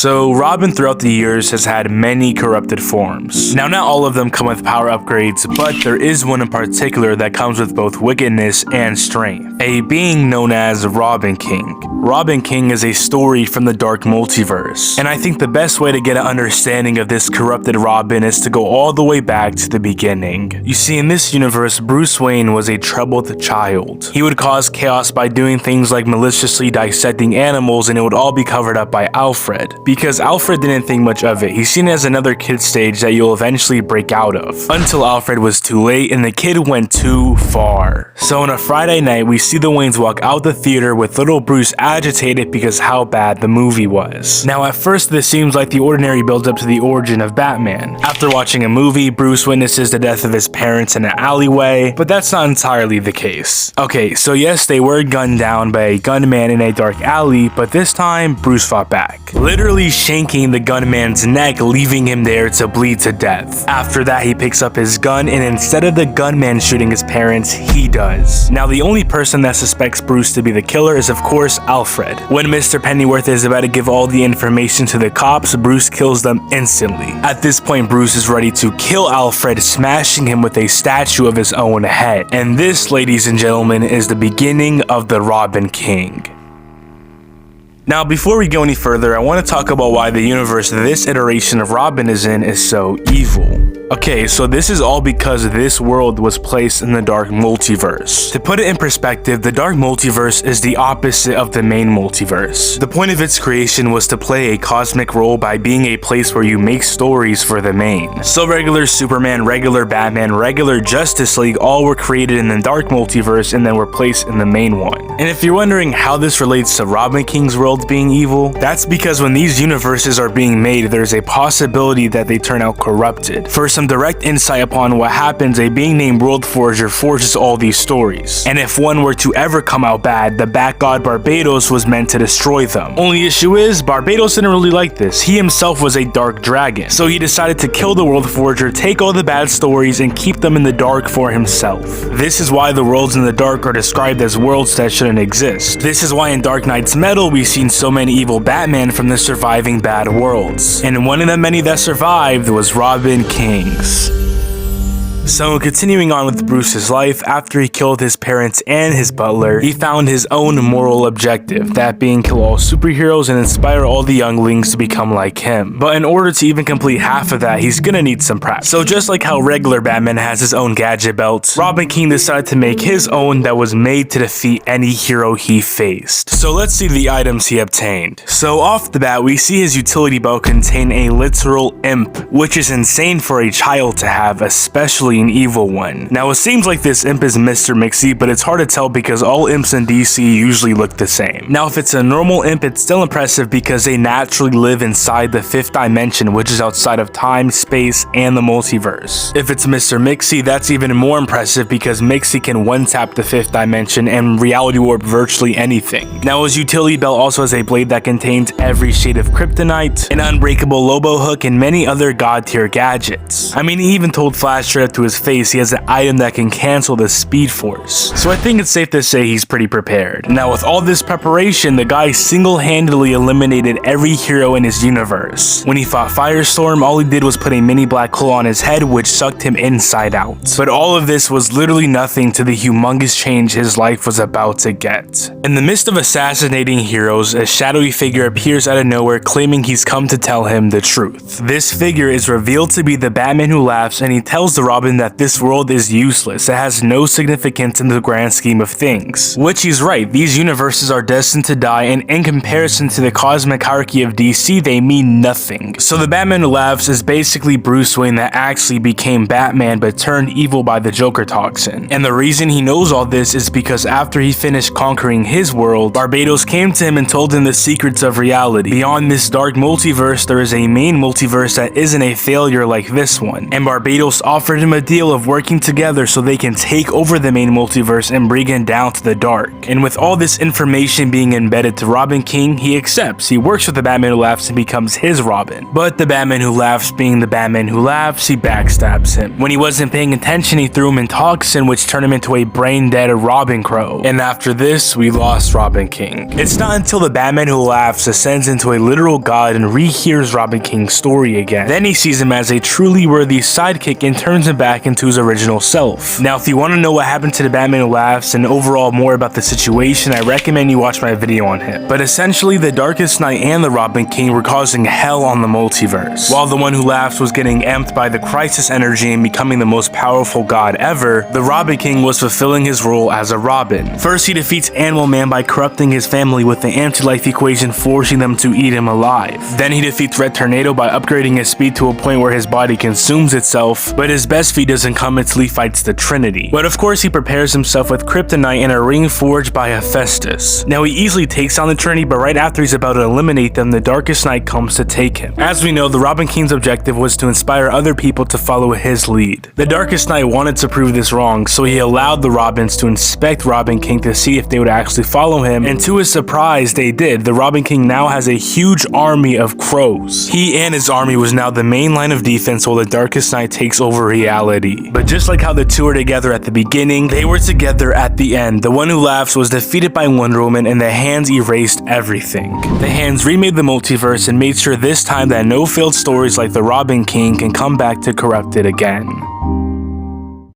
So Robin throughout the years has had many corrupted forms. Now not all of them come with power upgrades, but there is one in particular that comes with both wickedness and strength. A being known as Robin King. Robin King is a story from the Dark Multiverse, and I think the best way to get an understanding of this corrupted Robin is to go all the way back to the beginning. You see, in this universe, Bruce Wayne was a troubled child. He would cause chaos by doing things like maliciously dissecting animals, and it would all be covered up by Alfred. Because Alfred didn't think much of it, he's seen it as another kid stage that you'll eventually break out of. Until Alfred was too late and the kid went too far. So on a Friday night, we see the Waynes walk out the theater with little Bruce agitated because how bad the movie was. Now at first this seems like the ordinary build up to the origin of Batman. After watching a movie, Bruce witnesses the death of his parents in an alleyway, but that's not entirely the case. Okay, so yes, they were gunned down by a gunman in a dark alley, but this time Bruce fought back, literally shanking the gunman's neck, leaving him there to bleed to death. After that, he picks up his gun, and instead of the gunman shooting his parents, he does. Now the only person that suspects Bruce to be the killer is of course Alfred. When Mr. Pennyworth is about to give all the information to the cops, Bruce kills them instantly. At this point, Bruce is ready to kill Alfred, smashing him with a statue of his own head. And this, ladies and gentlemen, is the beginning of the Robin King. Now, before we go any further, I want to talk about why the universe this iteration of Robin is in is so evil. Okay, so this is all because this world was placed in the Dark Multiverse. To put it in perspective, the Dark Multiverse is the opposite of the main multiverse. The point of its creation was to play a cosmic role by being a place where you make stories for the main. So regular Superman, regular Batman, regular Justice League all were created in the Dark Multiverse and then were placed in the main one. And if you're wondering how this relates to Robin King's world being evil, that's because when these universes are being made, there's a possibility that they turn out corrupted. For some direct insight upon what happens, a being named World Forger forges all these stories. And if one were to ever come out bad, the Bat God Barbados was meant to destroy them. Only issue is, Barbados didn't really like this. He himself was a dark dragon. So he decided to kill the World Forger, take all the bad stories, and keep them in the dark for himself. This is why the worlds in the dark are described as worlds that shouldn't exist. This is why in Dark Knight's Metal we've seen so many evil Batman from the surviving bad worlds. And one of the many that survived was Robin King's. So continuing on with Bruce's life, after he killed his parents and his butler, he found his own moral objective, that being kill all superheroes and inspire all the younglings to become like him. But in order to even complete half of that, he's gonna need some prep. So just like how regular Batman has his own gadget belt, Robin King decided to make his own that was made to defeat any hero he faced. So let's see the items he obtained. So off the bat, we see his utility belt contain a literal imp, which is insane for a child to have, especially an evil one. Now it seems like this imp is Mr. Mixie, but it's hard to tell because all imps in DC usually look the same. Now if it's a normal imp, it's still impressive because they naturally live inside the 5th dimension, which is outside of time, space, and the multiverse. If it's Mr. Mixie, that's even more impressive because Mixie can one-tap the 5th dimension and reality warp virtually anything. Now his utility belt also has a blade that contains every shade of kryptonite, an unbreakable Lobo hook, and many other god tier gadgets. I mean, he even told Flash straight up to his face he has an item that can cancel the Speed Force. So I think it's safe to say he's pretty prepared. Now with all this preparation, the guy single-handedly eliminated every hero in his universe. When he fought Firestorm, all he did was put a mini black hole on his head which sucked him inside out. But all of this was literally nothing to the humongous change his life was about to get. In the midst of assassinating heroes, a shadowy figure appears out of nowhere claiming he's come to tell him the truth. This figure is revealed to be the Batman Who Laughs, and he tells the Robin that this world is useless. It has no significance in the grand scheme of things. Which he's right, these universes are destined to die, and in comparison to the cosmic hierarchy of DC, they mean nothing. So the Batman Who Laughs is basically Bruce Wayne that actually became Batman but turned evil by the Joker toxin. And the reason he knows all this is because after he finished conquering his world, Barbados came to him and told him the secrets of reality. Beyond this dark multiverse, there is a main multiverse that isn't a failure like this one, and Barbados offered him a deal of working together so they can take over the main multiverse and bring it down to the dark. And with all this information being embedded to Robin King, he accepts. He works with the Batman Who Laughs and becomes his Robin. But the Batman Who Laughs, being the Batman Who Laughs, he backstabs him. When he wasn't paying attention, he threw him in toxin, which turned him into a brain-dead Robin Crow. And after this, we lost Robin King. It's not until the Batman Who Laughs ascends into a literal god and rehears Robin King's story again. Then he sees him as a truly worthy sidekick and turns him back into his original self. Now, if you want to know what happened to the Batman Who Laughs and overall more about the situation, I recommend you watch my video on him. But essentially, the Darkest Knight and the Robin King were causing hell on the multiverse. While the one who laughs was getting amped by the crisis energy and becoming the most powerful god ever, the Robin King was fulfilling his role as a Robin. First, he defeats Animal Man by corrupting his family with the anti-life equation, forcing them to eat him alive. Then he defeats Red Tornado by upgrading his speed to a point where his body consumes itself, but his best feat doesn't come until he fights the Trinity. But of course, he prepares himself with Kryptonite and a ring forged by Hephaestus. Now, he easily takes on the Trinity, but right after he's about to eliminate them, the Darkest Knight comes to take him. As we know, the Robin King's objective was to inspire other people to follow his lead. The Darkest Knight wanted to prove this wrong, so he allowed the Robins to inspect Robin King to see if they would actually follow him, and to his surprise, they did. The Robin King now has a huge army of crows. He and his army was now the main line of defense while the Darkest Knight takes over reality. But just like how the two were together at the beginning, they were together at the end. The One Who Laughs was defeated by Wonder Woman, and the Hands erased everything. The Hands remade the multiverse and made sure this time that no failed stories like the Robin King can come back to corrupt it again.